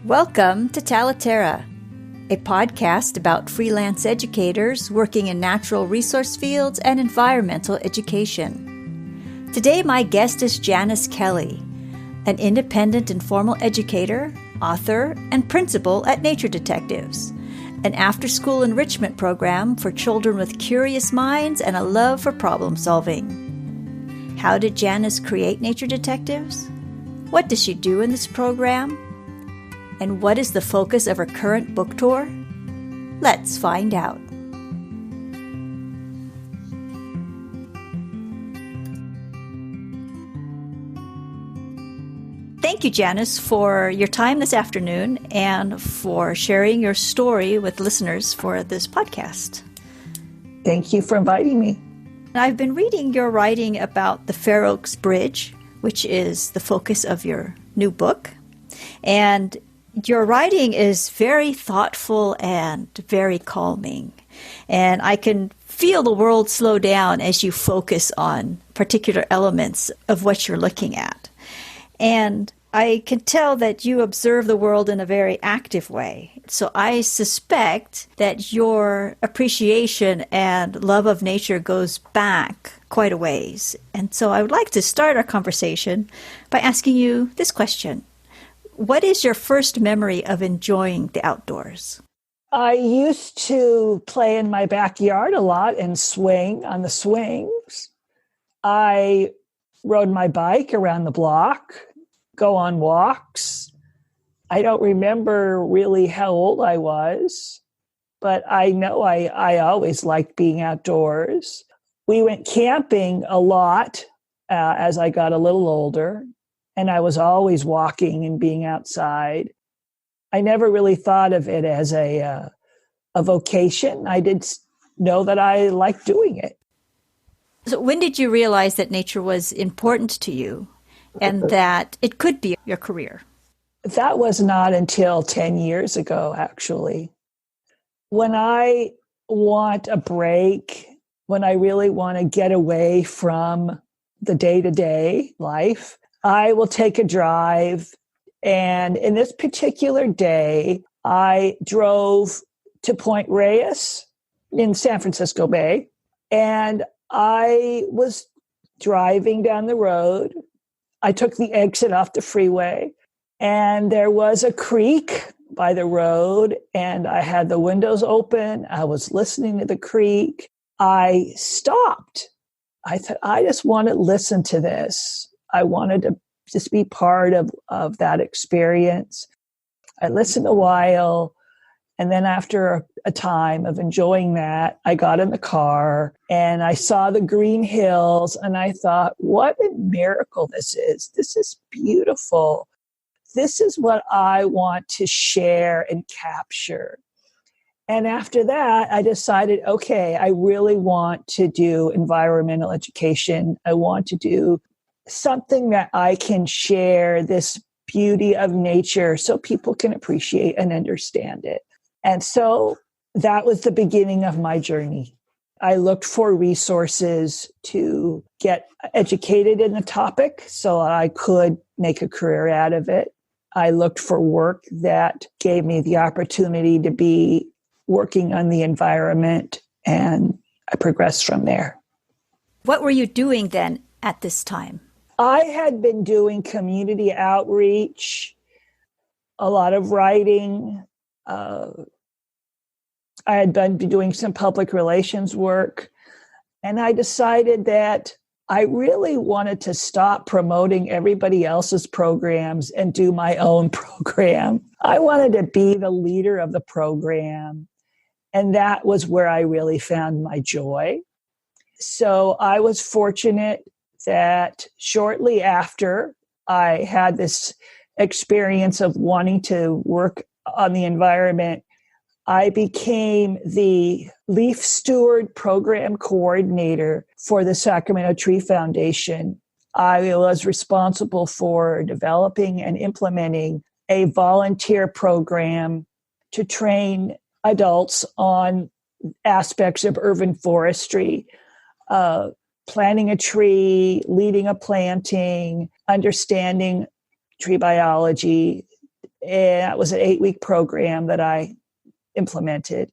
Welcome to Talaterra, a podcast about freelance educators working in natural resource fields and environmental education. Today, my guest is Janice Kelley, an independent informal educator, author, and principal at Nature Detectives, an after-school enrichment program for children with curious minds and a love for problem solving. How did Janice create Nature Detectives? What does she do in this program? And what is the focus of her current book tour? Let's find out. Thank you, Janice, for your time this afternoon and for sharing your story with listeners for this podcast. Thank you for inviting me. I've been reading your writing about the Fair Oaks Bridge, which is the focus of your new book. And your writing is very thoughtful and very calming. And I can feel the world slow down as you focus on particular elements of what you're looking at. And I can tell that you observe the world in a very active way. So I suspect that your appreciation and love of nature goes back quite a ways. And so I would like to start our conversation by asking you this question. What is your first memory of enjoying the outdoors? I used to play in my backyard a lot and swing on the swings. I rode my bike around the block, go on walks. I don't remember really how old I was, but I know I always liked being outdoors. We went camping a lot as I got a little older. And I was always walking and being outside. I never really thought of it as a vocation. I did know that I liked doing it. So when did you realize that nature was important to you and that it could be your career? That was not until 10 years ago, actually. When I want a break, when I really want to get away from the day-to-day life, I will take a drive. And in this particular day, I drove to Point Reyes in San Francisco Bay. And I was driving down the road. I took the exit off the freeway. And there was a creek by the road. And I had the windows open. I was listening to the creek. I stopped. I thought, I just want to listen to this. I wanted to just be part of that experience. I listened a while, and then after a time of enjoying that, I got in the car and I saw the green hills and I thought, what a miracle this is. This is beautiful. This is what I want to share and capture. And after that, I decided, okay, I really want to do environmental education. I want to do something that I can share this beauty of nature so people can appreciate and understand it. And so that was the beginning of my journey. I looked for resources to get educated in the topic so I could make a career out of it. I looked for work that gave me the opportunity to be working on the environment, and I progressed from there. What were you doing then at this time? I had been doing community outreach, a lot of writing. I had been doing some public relations work. And I decided that I really wanted to stop promoting everybody else's programs and do my own program. I wanted to be the leader of the program. And that was where I really found my joy. So I was fortunate that shortly after I had this experience of wanting to work on the environment, I became the Leaf Steward Program Coordinator for the Sacramento Tree Foundation. I was responsible for developing and implementing a volunteer program to train adults on aspects of urban forestry, planting a tree, leading a planting, understanding tree biology, And that was an 8-week program that I implemented.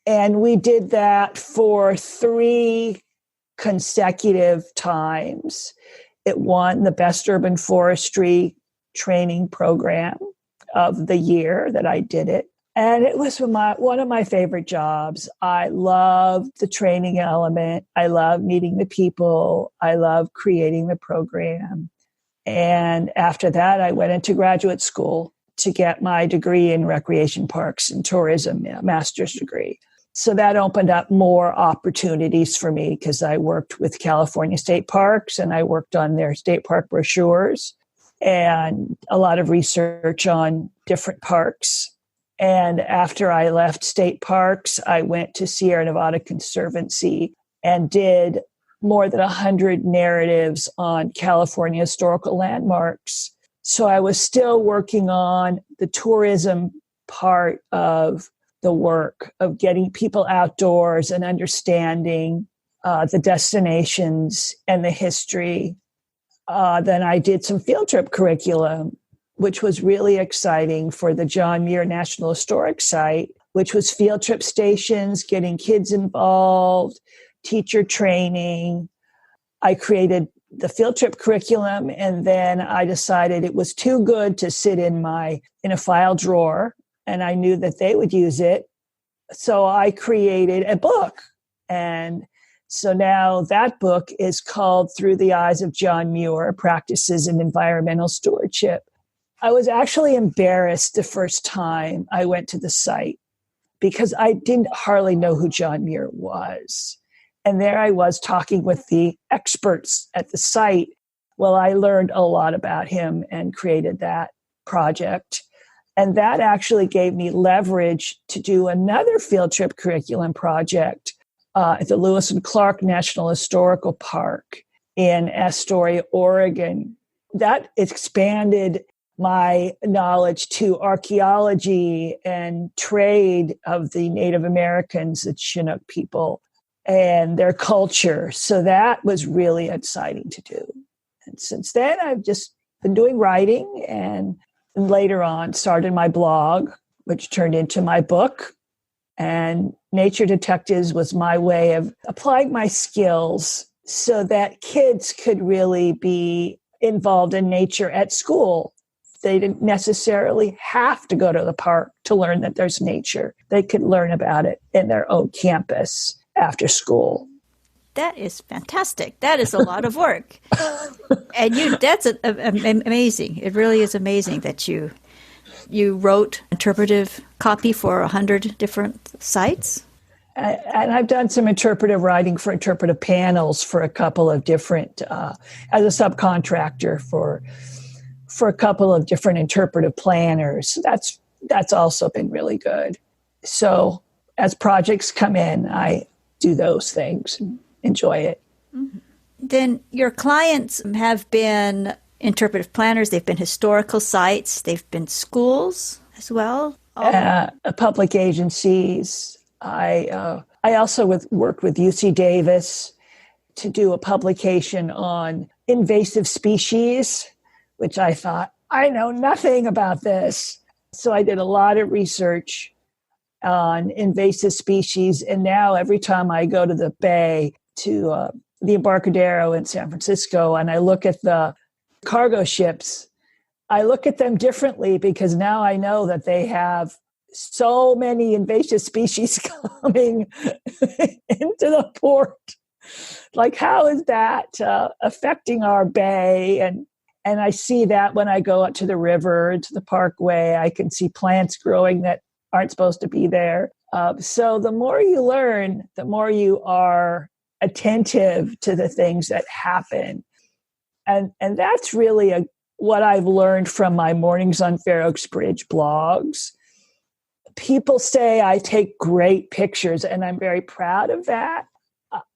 And we did that for 3 consecutive times. It won the Best Urban Forestry Training Program of the year that I did it. And it was one of my favorite jobs. I loved the training element. I loved meeting the people. I loved creating the program. And after that, I went into graduate school to get my degree in recreation parks and tourism, a master's degree. So that opened up more opportunities for me because I worked with California state parks and I worked on their state park brochures and a lot of research on different parks. And after I left state parks, I went to Sierra Nevada Conservancy and did more than 100 narratives on California historical landmarks. So I was still working on the tourism part of the work of getting people outdoors and understanding the destinations and the history. Then I did some field trip curriculum, which was really exciting for the John Muir National Historic Site, which was field trip stations, getting kids involved, teacher training. I created the field trip curriculum, and then I decided it was too good to sit in a file drawer, and I knew that they would use it. So I created a book. And so now that book is called Through the Eyes of John Muir, Practices in Environmental Stewardship. I was actually embarrassed the first time I went to the site because I didn't hardly know who John Muir was. And there I was talking with the experts at the site. Well, I learned a lot about him and created that project. And that actually gave me leverage to do another field trip curriculum project at the Lewis and Clark National Historical Park in Astoria, Oregon. That expanded my knowledge to archaeology and trade of the Native Americans, the Chinook people, and their culture. So that was really exciting to do. And since then, I've just been doing writing and later on started my blog, which turned into my book. And Nature Detectives was my way of applying my skills so that kids could really be involved in nature at school. They didn't necessarily have to go to the park to learn that there's nature. They could learn about it in their own campus after school. That is fantastic. That is a lot of work. And that's amazing. It really is amazing that you wrote interpretive copy for 100 different sites. And I've done some interpretive writing for interpretive panels for a couple of different, as a subcontractor for a couple of different interpretive planners. That's also been really good. So as projects come in, I do those things and enjoy it. Mm-hmm. Then your clients have been interpretive planners. They've been historical sites. They've been schools as well. Public agencies. I also worked with UC Davis to do a publication on invasive species, which I thought, I know nothing about this. So I did a lot of research on invasive species. And now every time I go to the Bay, to the Embarcadero in San Francisco, and I look at the cargo ships, I look at them differently because now I know that they have so many invasive species coming into the port. Like, how is that affecting our bay? And I see that when I go out to the river, to the parkway, I can see plants growing that aren't supposed to be there. So the more you learn, the more you are attentive to the things that happen. And that's really what I've learned from my Mornings on Fair Oaks Bridge blogs. People say I take great pictures, and I'm very proud of that.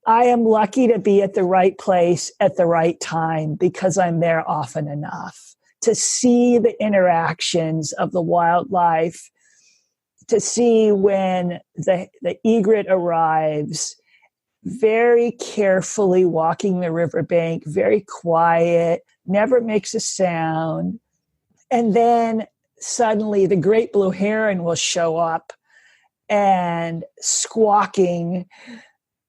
I am lucky to be at the right place at the right time because I'm there often enough to see the interactions of the wildlife, to see when the egret arrives, very carefully walking the riverbank, very quiet, never makes a sound, and then suddenly the great blue heron will show up and squawking,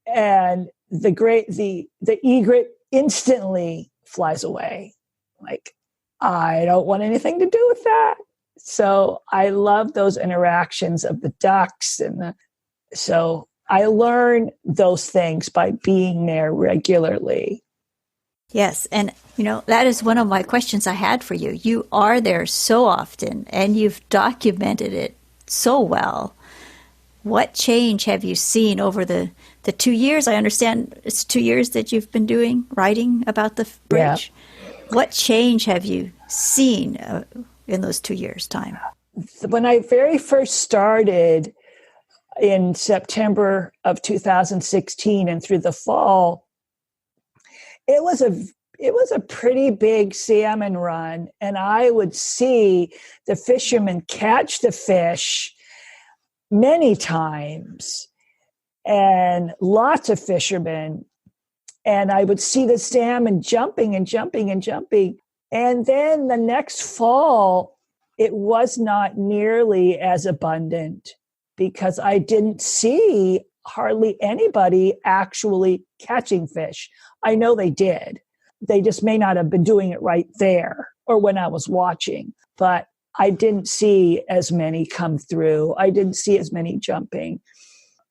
and the egret instantly flies away. Like, I don't want anything to do with that. So I love those interactions of the ducks, so I learn those things by being there regularly. Yes, and that is one of my questions I had for you. You are there so often, and you've documented it so well. What change have you seen over the 2 years? I understand it's 2 years that you've been writing about the bridge. Yeah. What change have you seen in those 2 years' time? When I very first started in September of 2016 and through the fall, it was a pretty big salmon run, and I would see the fishermen catch the fish many times, and lots of fishermen, and I would see the salmon jumping and jumping and jumping. And then the next fall, it was not nearly as abundant because I didn't see hardly anybody actually catching fish. I know they did. They just may not have been doing it right there or when I was watching, but I didn't see as many come through. I didn't see as many jumping.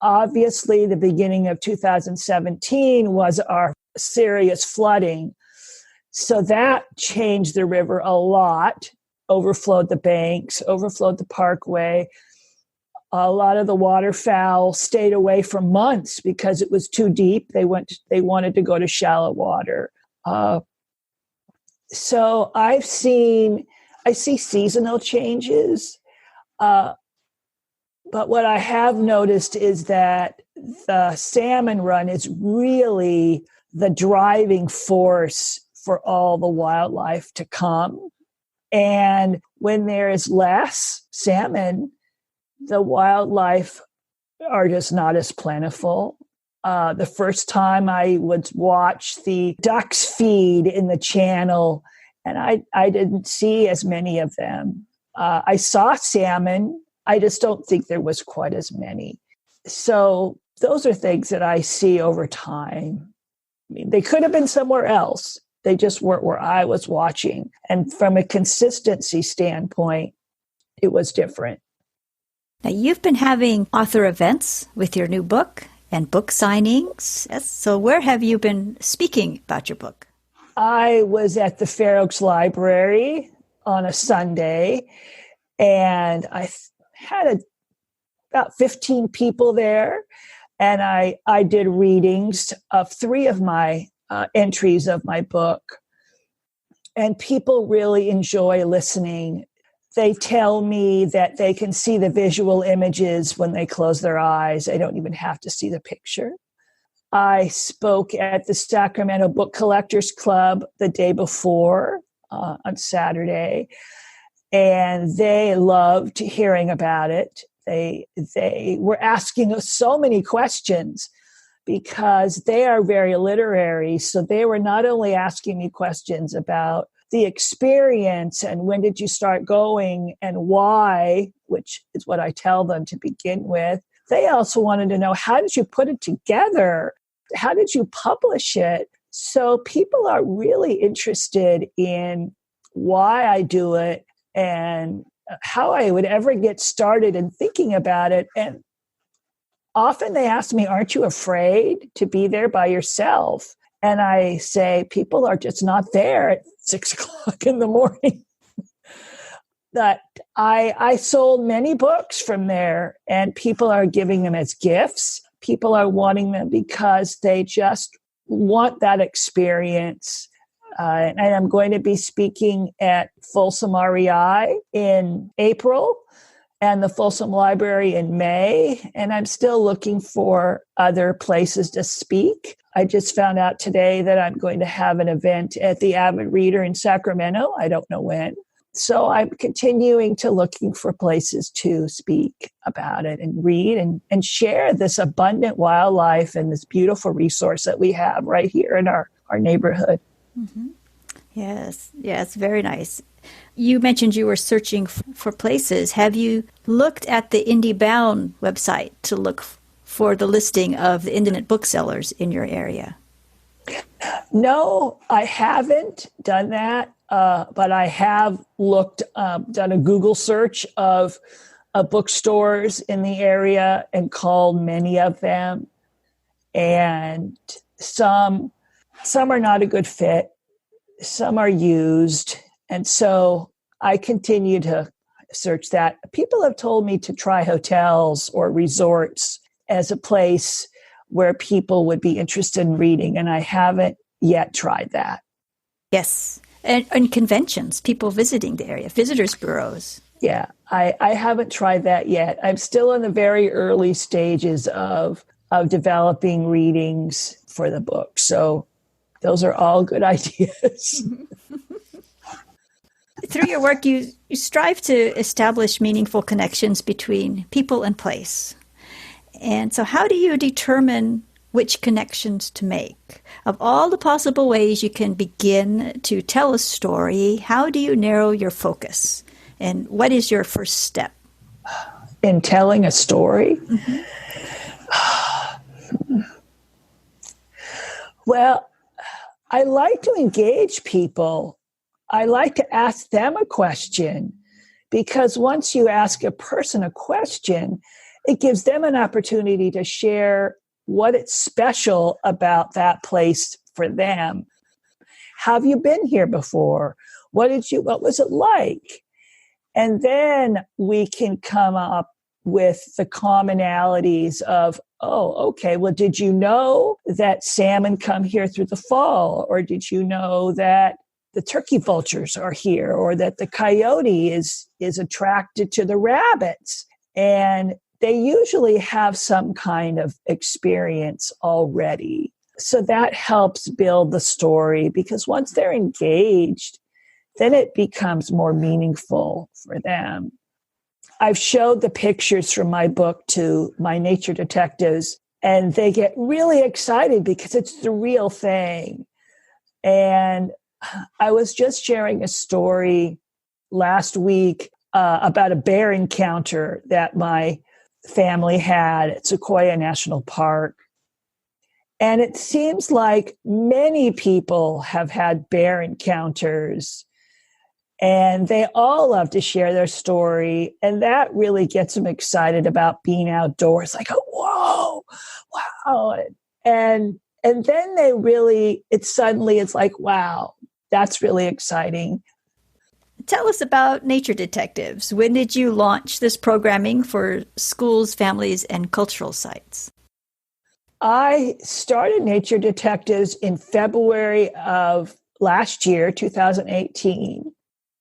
Obviously, the beginning of 2017 was our serious flooding. So that changed the river a lot, overflowed the banks, overflowed the parkway. A lot of the waterfowl stayed away for months because it was too deep. They wanted to go to shallow water. So I see seasonal changes. But what I have noticed is that the salmon run is really the driving force for all the wildlife to come. And when there is less salmon, the wildlife are just not as plentiful. The first time I would watch the ducks feed in the channel, and I didn't see as many of them. I saw salmon. I just don't think there was quite as many. So those are things that I see over time. I mean, they could have been somewhere else. They just weren't where I was watching. And from a consistency standpoint, it was different. Now, you've been having author events with your new book and book signings. Yes. So where have you been speaking about your book? I was at the Fair Oaks Library on a Sunday, and I had about 15 people there, and I did readings of 3 of my entries of my book. And people really enjoy listening. They tell me that they can see the visual images when they close their eyes. They don't even have to see the picture. I spoke at the Sacramento Book Collectors Club the day before on Saturday, and they loved hearing about it. They were asking us so many questions because they are very literary. So they were not only asking me questions about the experience and when did you start going and why, which is what I tell them to begin with. They also wanted to know, how did you put it together? How did you publish it? So people are really interested in why I do it and how I would ever get started in thinking about it. And often they ask me, aren't you afraid to be there by yourself? And I say, people are just not there at 6 o'clock in the morning. That I sold many books from there, and people are giving them as gifts. People are wanting them because they just want that experience. And I'm going to be speaking at Folsom REI in April and the Folsom Library in May. And I'm still looking for other places to speak. I just found out today that I'm going to have an event at the Avid Reader in Sacramento. I don't know when. So I'm continuing to looking for places to speak about it and read and share this abundant wildlife and this beautiful resource that we have right here in our neighborhood. Mm-hmm. Yes, very nice. You mentioned you were searching for places. Have you looked at the IndieBound website to look for the listing of the independent booksellers in your area? No, I haven't done that, but I have looked, done a Google search of bookstores in the area and called many of them. And some are not a good fit. Some are used. And so I continue to search that. People have told me to try hotels or resorts as a place where people would be interested in reading, and I haven't yet tried that. Yes. And conventions, people visiting the area, visitors bureaus. Yeah, I haven't tried that yet. I'm still in the very early stages of developing readings for the book. So those are all good ideas. Through your work, you strive to establish meaningful connections between people and place. And so how do you determine which connections to make? Of all the possible ways you can begin to tell a story, how do you narrow your focus? And what is your first step? In telling a story? Mm-hmm. Well, I like to engage people. I like to ask them a question, because once you ask a person a question, it gives them an opportunity to share what it's special about that place for them. Have you been here before? What was it like? And then we can come up with the commonalities of, oh, okay, well, did you know that salmon come here through the fall? Or did you know that the turkey vultures are here? Or that the coyote is attracted to the rabbits? And they usually have some kind of experience already. So that helps build the story, because once they're engaged, then it becomes more meaningful for them. I've showed the pictures from my book to my nature detectives, and they get really excited because it's the real thing. And I was just sharing a story last week about a bear encounter that my family had at Sequoia National Park. And it seems like many people have had bear encounters, and they all love to share their story. And that really gets them excited about being outdoors. Like, oh, whoa, wow. And then they really, it's like, wow, that's really exciting. Tell us about Nature Detectives. When did you launch this programming for schools, families, and cultural sites? I started Nature Detectives in February of last year, 2018.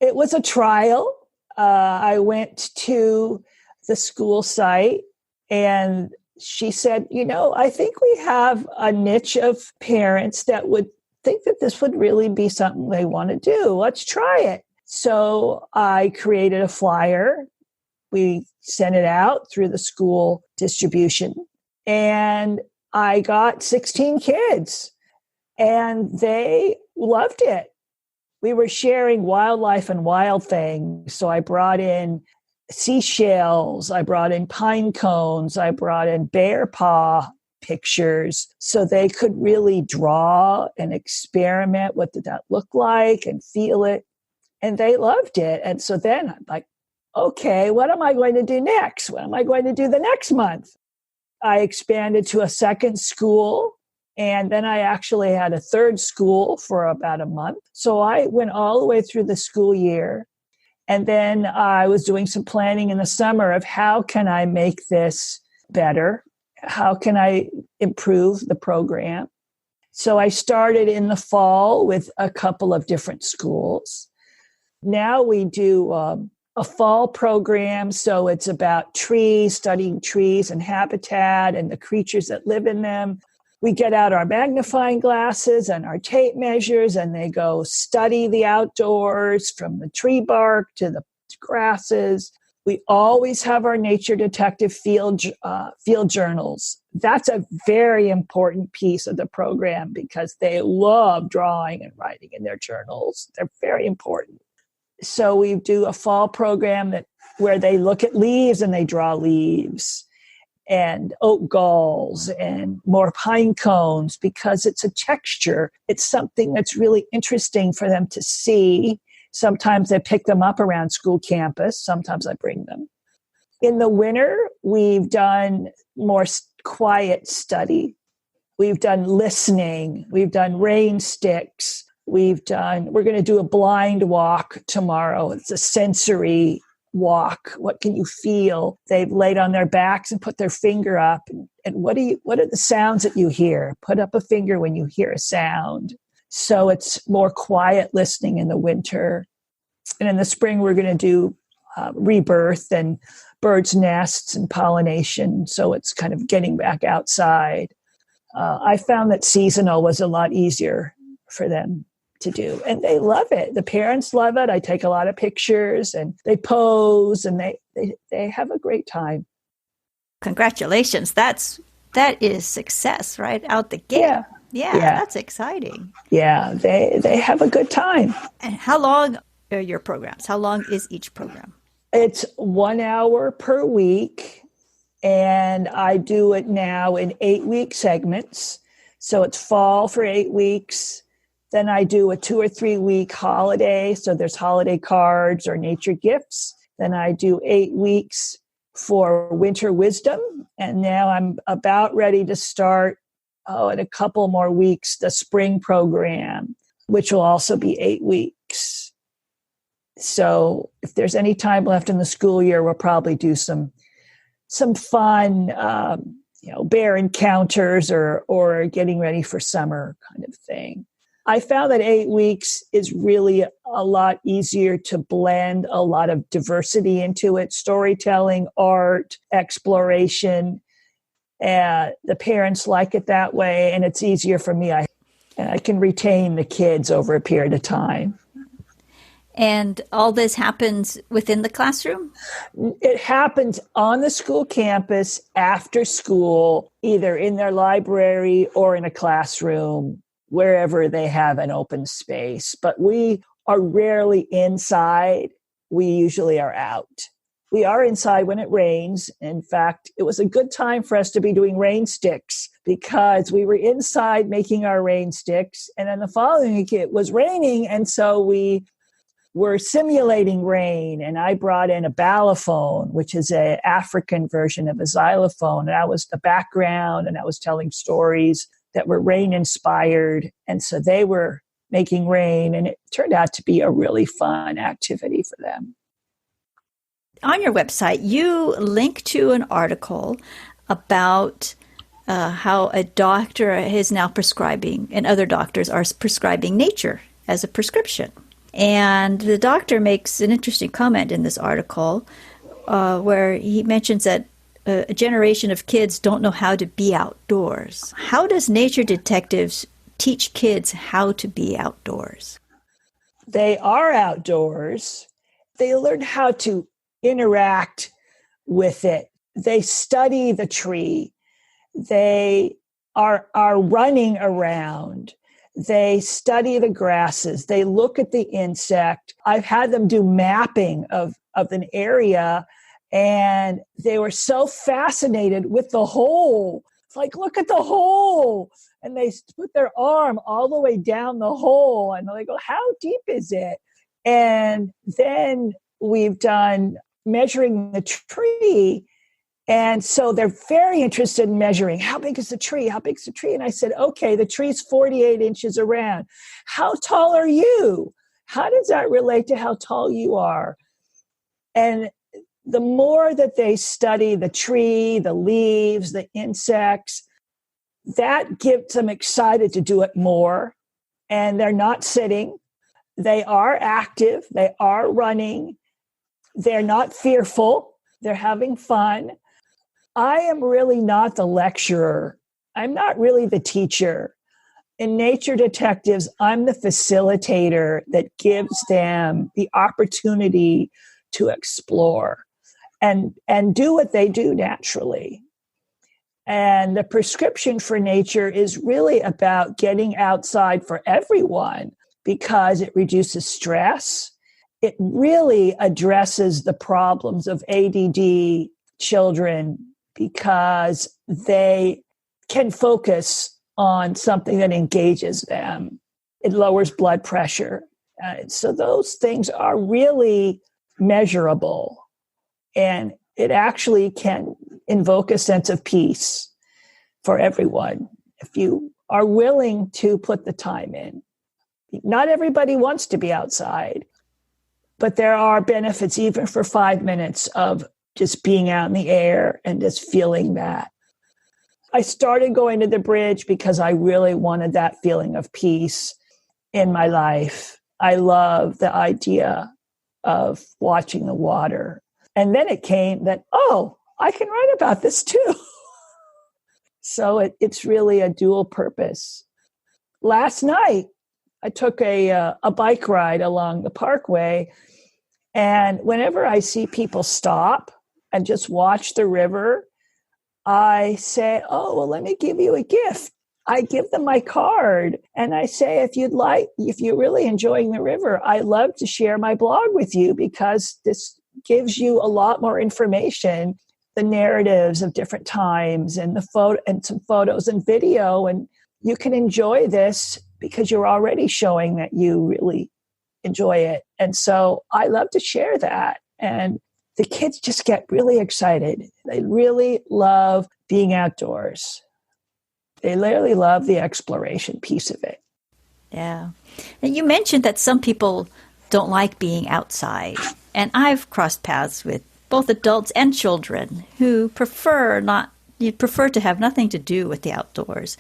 It was a trial. I went to the school site, and she said, I think we have a niche of parents that would think that this would really be something they want to do. Let's try it. So I created a flyer. We sent it out through the school distribution, and I got 16 kids, and they loved it. We were sharing wildlife and wild things. So I brought in seashells, I brought in pine cones, I brought in bear paw pictures, so they could really draw and experiment. What did that look like, and feel it? And they loved it. And so then I'm like, okay, what am I going to do next? What am I going to do the next month? I expanded to a second school, and then I actually had a third school for about a month. So I went all the way through the school year. And then I was doing some planning in the summer of how can I make this better? How can I improve the program? So I started in the fall with a couple of different schools. Now we do a fall program. So it's about trees, studying trees and habitat and the creatures that live in them. We get out our magnifying glasses and our tape measures, and they go study the outdoors from the tree bark to the grasses. We always have our nature detective field journals. That's a very important piece of the program because they love drawing and writing in their journals. They're very important. So we do a fall program where they look at leaves and they draw leaves, and oak galls and more pine cones, because it's a texture. It's something that's really interesting for them to see. Sometimes I pick them up around school campus. Sometimes I bring them. In the winter, we've done more quiet study. We've done listening. We've done rain sticks. We're going to do a blind walk tomorrow. It's a sensory walk. What can you feel? They've laid on their backs and put their finger up. And what are the sounds that you hear? Put up a finger when you hear a sound. So it's more quiet listening in the winter. And in the spring, we're going to do rebirth and birds' nests and pollination. So it's kind of getting back outside. I found that seasonal was a lot easier for them to do, and they love it. The parents love it. I take a lot of pictures and they pose, and they have a great time. Congratulations. That is success right out the gate. Yeah, that's exciting. Yeah, they have a good time. And how long are your programs? How long is each program? It's 1 hour per week, and I do it now in 8-week segments. So it's fall for 8 weeks. Then I do a 2 or 3 week holiday. So there's holiday cards or nature gifts. Then I do 8 weeks for winter wisdom. And now I'm about ready to start, in a couple more weeks, the spring program, which will also be 8 weeks. So if there's any time left in the school year, we'll probably do some fun, bear encounters or getting ready for summer kind of thing. I found that 8 weeks is really a lot easier to blend a lot of diversity into it: storytelling, art, exploration. The parents like it that way, and it's easier for me. I can retain the kids over a period of time. And all this happens within the classroom? It happens on the school campus after school, either in their library or in a classroom, wherever they have an open space. But we are rarely inside. We usually are out. We are inside when it rains. In fact, it was a good time for us to be doing rain sticks, because we were inside making our rain sticks. And then the following week it was raining. And so we were simulating rain. And I brought in a balafone, which is an African version of a xylophone. And I was the background, and I was telling stories that were rain inspired. And so they were making rain, and it turned out to be a really fun activity for them. On your website, you link to an article about how a doctor is now prescribing, and other doctors are prescribing nature as a prescription. And the doctor makes an interesting comment in this article where he mentions that a generation of kids don't know how to be outdoors. How does nature detectives teach kids how to be outdoors? They are outdoors. They learn how to interact with it. They study the tree. They are running around. They study the grasses. They look at the insect. I've had them do mapping of an area, and they were so fascinated with the hole. It's like, look at the hole. And they put their arm all the way down the hole, and they go, how deep is it? And then we've done measuring the tree. And so they're very interested in measuring, how big is the tree? How big is the tree? And I said, okay, the tree's 48 inches around. How tall are you? How does that relate to how tall you are? And the more that they study the tree, the leaves, the insects, that gets them excited to do it more. And they're not sitting. They are active. They are running. They're not fearful. They're having fun. I am really not the lecturer. I'm not really the teacher. In Nature Detectives, I'm the facilitator that gives them the opportunity to explore and do what they do naturally. And the prescription for nature is really about getting outside for everyone, because it reduces stress. it really addresses the problems of ADD children because they can focus on something that engages them. It lowers blood pressure. So those things are really measurable, and it actually can invoke a sense of peace for everyone if you are willing to put the time in. Not everybody wants to be outside, but there are benefits even for 5 minutes of just being out in the air and just feeling that. I started going to the bridge because I really wanted that feeling of peace in my life. I love the idea of watching the water. And then it came that, oh, I can write about this too. So it's really a dual purpose. Last night, I took a bike ride along the parkway. And whenever I see people stop and just watch the river, I say, oh, well, let me give you a gift. I give them my card and I say, if you're really enjoying the river, I love to share my blog with you because this gives you a lot more information, the narratives of different times and some photos and video. And you can enjoy this because you're already showing that you really enjoy it. And so I love to share that. And the kids just get really excited. They really love being outdoors. They literally love the exploration piece of it. Yeah. And you mentioned that some people don't like being outside. And I've crossed paths with both adults and children who prefer to have nothing to do with the outdoors.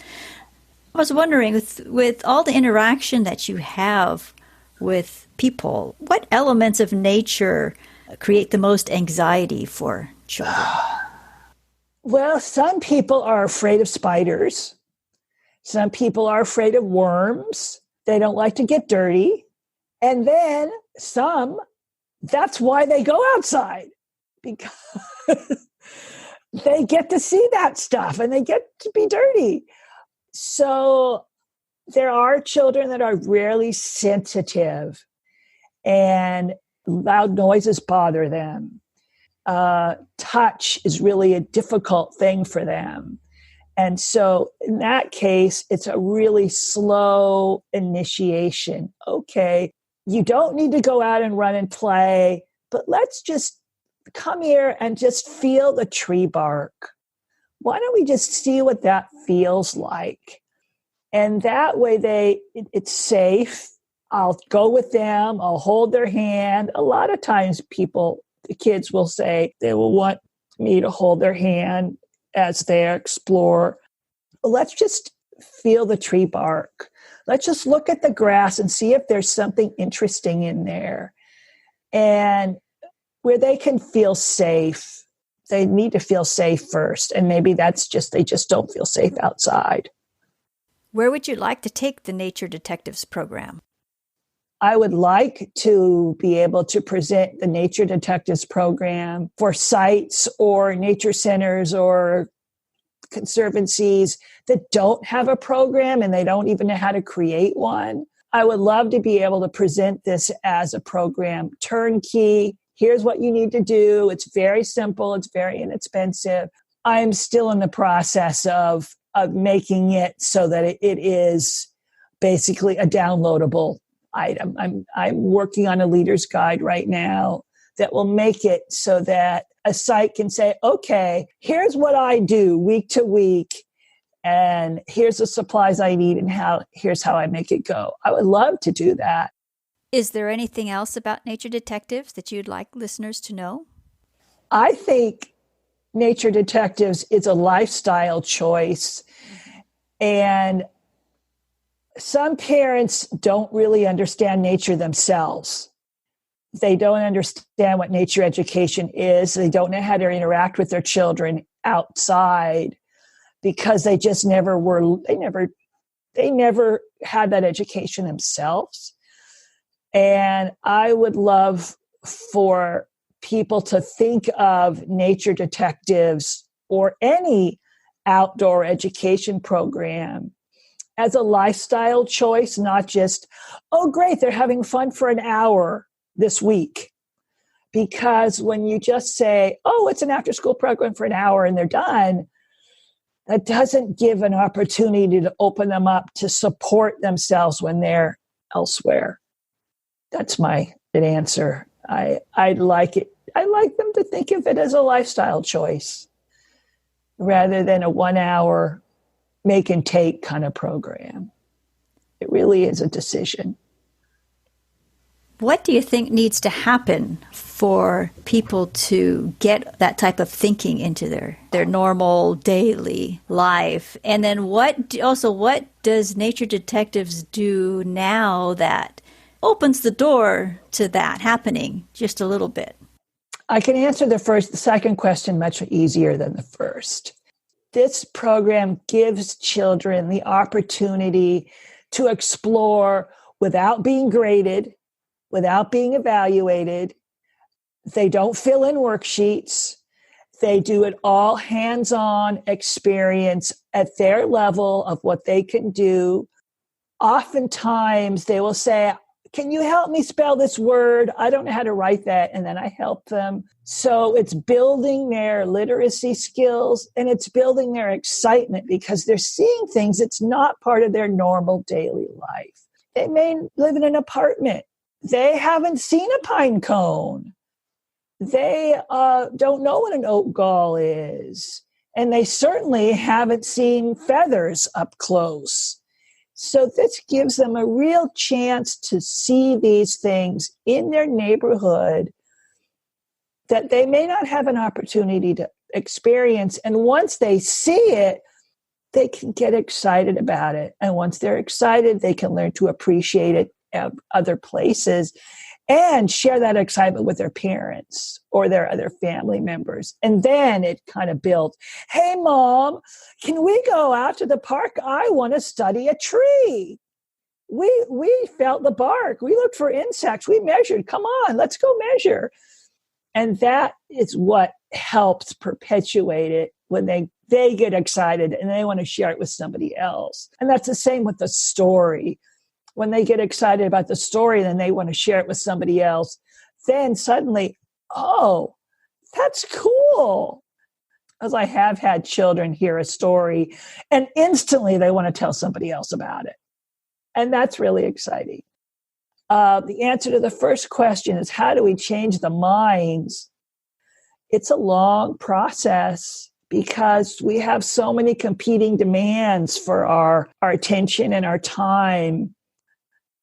I was wondering, with all the interaction that you have with people, what elements of nature create the most anxiety for children? Well, some people are afraid of spiders. Some people are afraid of worms. They don't like to get dirty. And then that's why they go outside, because they get to see that stuff and they get to be dirty. So there are children that are really sensitive and loud noises bother them. Touch is really a difficult thing for them. And so in that case, it's a really slow initiation. Okay, you don't need to go out and run and play, but let's just come here and just feel the tree bark. Why don't we just see what that feels like? And that way it's safe. I'll go with them. I'll hold their hand. A lot of times the kids will say they will want me to hold their hand as they explore. Let's just feel the tree bark. Let's just look at the grass and see if there's something interesting in there. And where they can feel safe, they need to feel safe first. And maybe they just don't feel safe outside. Where would you like to take the Nature Detectives program? I would like to be able to present the Nature Detectives program for sites or nature centers or conservancies that don't have a program and they don't even know how to create one. I would love to be able to present this as a program, turnkey. Here's what you need to do. It's very simple. It's very inexpensive. I'm still in the process of making it so that it is basically a downloadable item. I'm working on a leader's guide right now that will make it so that a site can say, okay, here's what I do week to week, and here's the supplies I need, and here's how I make it go. I would love to do that. Is there anything else about Nature Detectives that you'd like listeners to know? I think Nature Detectives is a lifestyle choice, and some parents don't really understand nature themselves. They don't understand what nature education is. They don't know how to interact with their children outside because they just never had that education themselves. And I would love for people to think of Nature Detectives or any outdoor education program as a lifestyle choice, not just, oh, great, they're having fun for an hour. this week. Because when you just say, oh, it's an after-school program for an hour and they're done, that doesn't give an opportunity to open them up to support themselves when they're elsewhere. That's my answer. I like it. I like them to think of it as a lifestyle choice rather than a 1 hour make and take kind of program. It really is a decision. What do you think needs to happen for people to get that type of thinking into their normal daily life? And then what does Nature Detectives do now that opens the door to that happening just a little bit? I can answer the second question much easier than the first. This program gives children the opportunity to explore without being graded, without being evaluated. They don't fill in worksheets. They do it all hands-on experience at their level of what they can do. Oftentimes they will say, can you help me spell this word? I don't know how to write that. And then I help them. So it's building their literacy skills and it's building their excitement because they're seeing things that's not part of their normal daily life. They may live in an apartment. They haven't seen a pine cone. They don't know what an oak gall is. And they certainly haven't seen feathers up close. So this gives them a real chance to see these things in their neighborhood that they may not have an opportunity to experience. And once they see it, they can get excited about it. And once they're excited, they can learn to appreciate it at other places and share that excitement with their parents or their other family members. And then it kind of builds, hey, Mom, can we go out to the park? I want to study a tree. We felt the bark. We looked for insects. We measured. Come on, let's go measure. And that is what helps perpetuate it when they get excited and they want to share it with somebody else. And that's the same with the story. When they get excited about the story, then they want to share it with somebody else. Then suddenly, oh, that's cool. As I have had children hear a story and instantly they want to tell somebody else about it. And that's really exciting. The answer to the first question is, how do we change the minds? It's a long process because we have so many competing demands for our attention and our time.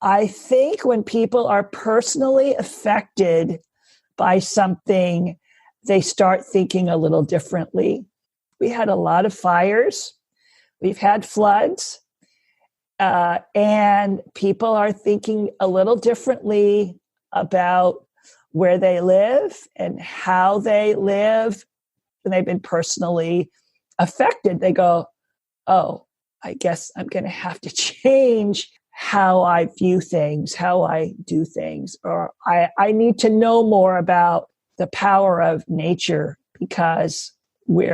I think when people are personally affected by something, they start thinking a little differently. We had a lot of fires. We've had floods. And people are thinking a little differently about where they live and how they live. And they've been personally affected. They go, oh, I guess I'm going to have to change how I view things, how I do things, or I need to know more about the power of nature because we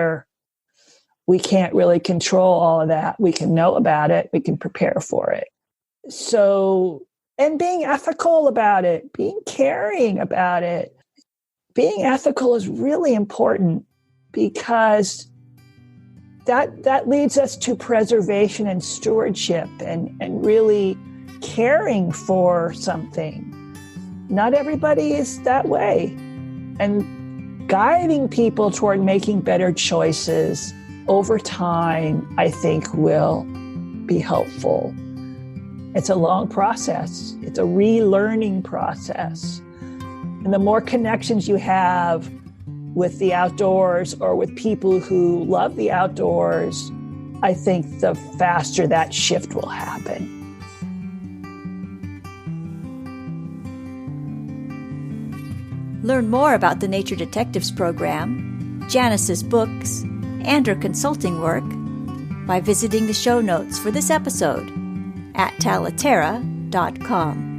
can't really control all of that. We can know about it. We can prepare for it. So, and being ethical about it, being caring about it. Being ethical is really important because that leads us to preservation and stewardship and really caring for something. Not everybody is that way. And guiding people toward making better choices over time, I think, will be helpful. It's a long process. It's a relearning process. And the more connections you have with the outdoors or with people who love the outdoors, I think the faster that shift will happen. Learn more about the Nature Detectives program, Janice's books, and her consulting work by visiting the show notes for this episode at talaterra.com.